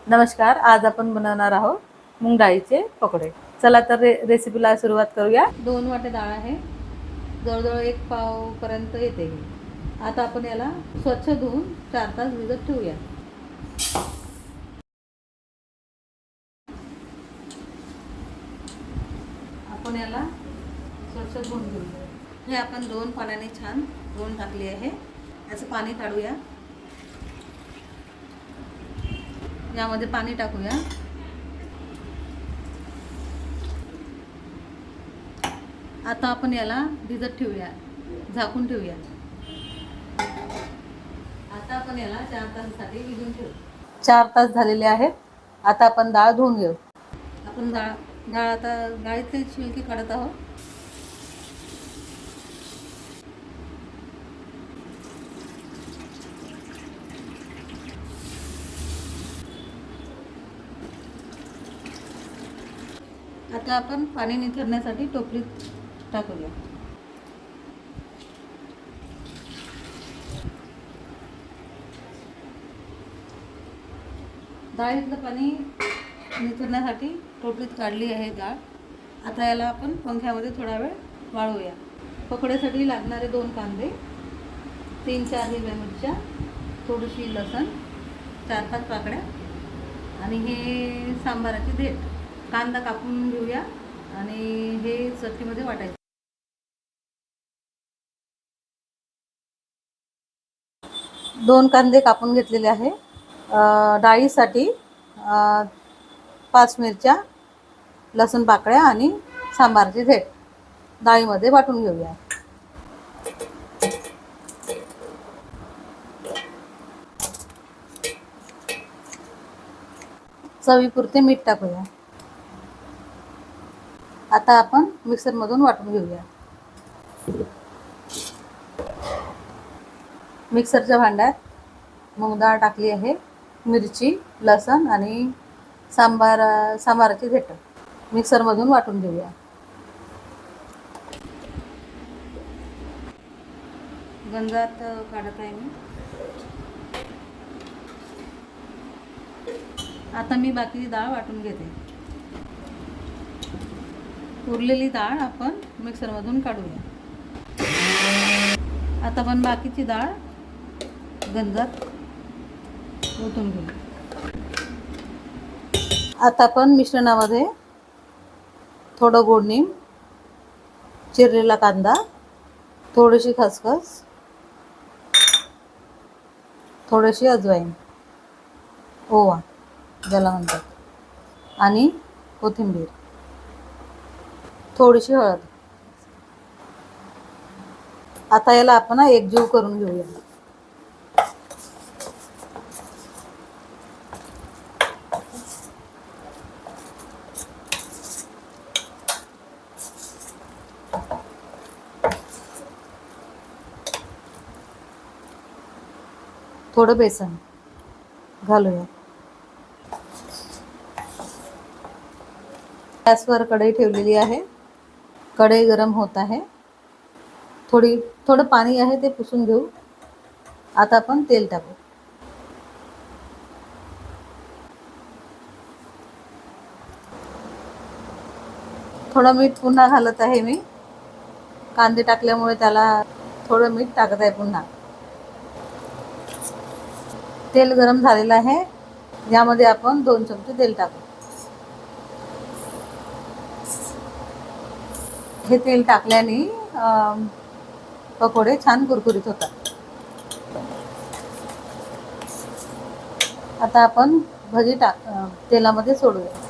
नमस्कार, आज आपण बनवणार आहोत मूग डाळीचे पकोडे. चला तर रेसिपीला सुरुवात करूया. 2 वाटे डाळ आहे, जवळजवळ 1 पाव पर्यंत येते ही. आता आपण याला स्वच्छ धुवून 4 तास भिजत ठेवूया. आपण याला स्वच्छ धुवून घेऊया. हे आपण 2 पाण्याने छान धुवून टाकले आहे. याचं पाणी काढूया. यामध्ये पाणी टाकूया. आता आपण याला भिजत ठेवूया, झाकून ठेवूया. आता आपण याला 4 तासासाठी भिजून ठेवू. 4 तास झालेले आहेत. आता आपण डाळ धुवून घेऊ. आपण डाळ आता डाळीचे छिलके काढत आहोत. आता आपण पाणी निथळण्यासाठी टोपलीत टाकूया. डाळीतलं पाणी निथळण्यासाठी टोपलीत काढली आहे डाळ. आता याला आपण पंख्यामध्ये थोडा वेळ वाळवूया. पकोड्यासाठी लागणारे 2 कांदे, 3-4 हिरव्या मिरच्या, थोडीशी लसण, 4-5 पाकळ्या आणि हे सांबाराची देठ. कांदा कापून घेऊया आणि हे चटणीमध्ये वाटायचं. 2 कांदे कापून घेतलेले आहे. डाळीसाठी 5 मिरच्या, लसूण पाकळ्या आणि सांबारची देठ डाळीमध्ये वाटून घेऊया. चवीपुरते मीठ टाकूया. आता आपण मिक्सरमधून वाटून घेऊया. मिक्सरच्या भांड्यात मूग डाळ टाकली आहे, मिरची, लसण आणि सांबाराची देठ मिक्सरमधून वाटून घेऊया. गंजात काढत आहे मी. आता मी बाकीची डाळ वाटून घेते. उरलेली डाळ आपण मिक्सरमधून काढूया. आता आपण बाकीची डाळ गंजात ओतून घेऊ. आता आपण मिश्रणामध्ये थोडं गोड नीम, चिरलेला कांदा, थोडीशी खसखस, थोडीशी अजवाईन, ओवा ज्याला म्हणतात, आणि कोथिंबीर, थोडीशी हळद. आता याला आपण एकजीव करून घेऊया. थोडं बेसन घालूया. गॅसवर कढई ठेवलेली आहे. कढई गरम होत आहे. थोडं पाणी आहे ते पुसून घेऊ. आता आपण तेल टाकू. थोडं मीठ पुन्हा घालत आहे मी. कांदे टाकल्यामुळे त्याला थोडं मीठ टाकत आहे पुन्हा. तेल गरम झालेलं आहे. यामध्ये आपण 2 चमचे तेल टाकू. हे तेल टाकल्याने पकोडे छान कुरकुरीत होतात. आता आपण भजी तेलामध्ये सोडूया.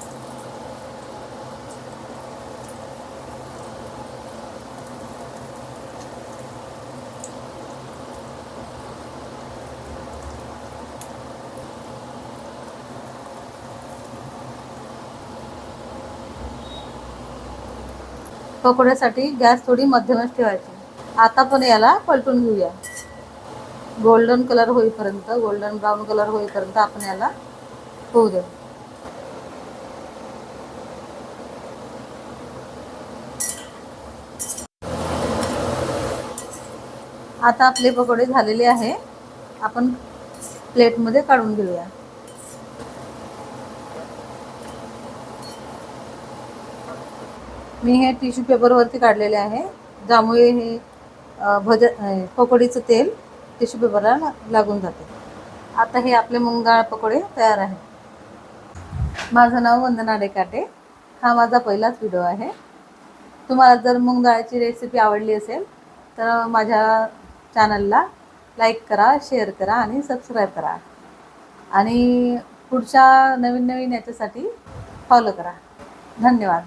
पकोड्यासाठी गॅस थोडी मध्यमच ठेवायची. आता पण याला पलटून घेऊया. गोल्डन कलर होईपर्यंत, गोल्डन ब्राऊन कलर होईपर्यंत आपण याला होऊ देऊ. आता आपले पकोडे झालेले आहे. आपण प्लेटमध्ये काढून घेऊया. मी हे टिश्यू पेपरवरती काढलेले आहे, ज्यामुळे हे पकोडीचं तेल टिश्यू पेपरला लागून जाते. आता हे आपले मूग डाळ पकोडे तयार आहे. माझं नाव वंदना डेकाटे. हा माझा पहिलाच व्हिडिओ आहे. तुम्हाला जर मूग डाळची रेसिपी आवडली असेल तर माझ्या चॅनलला लाईक करा, शेअर करा आणि सबस्क्राईब करा. आणि पुढच्या नवीन याच्यासाठी फॉलो करा. धन्यवाद.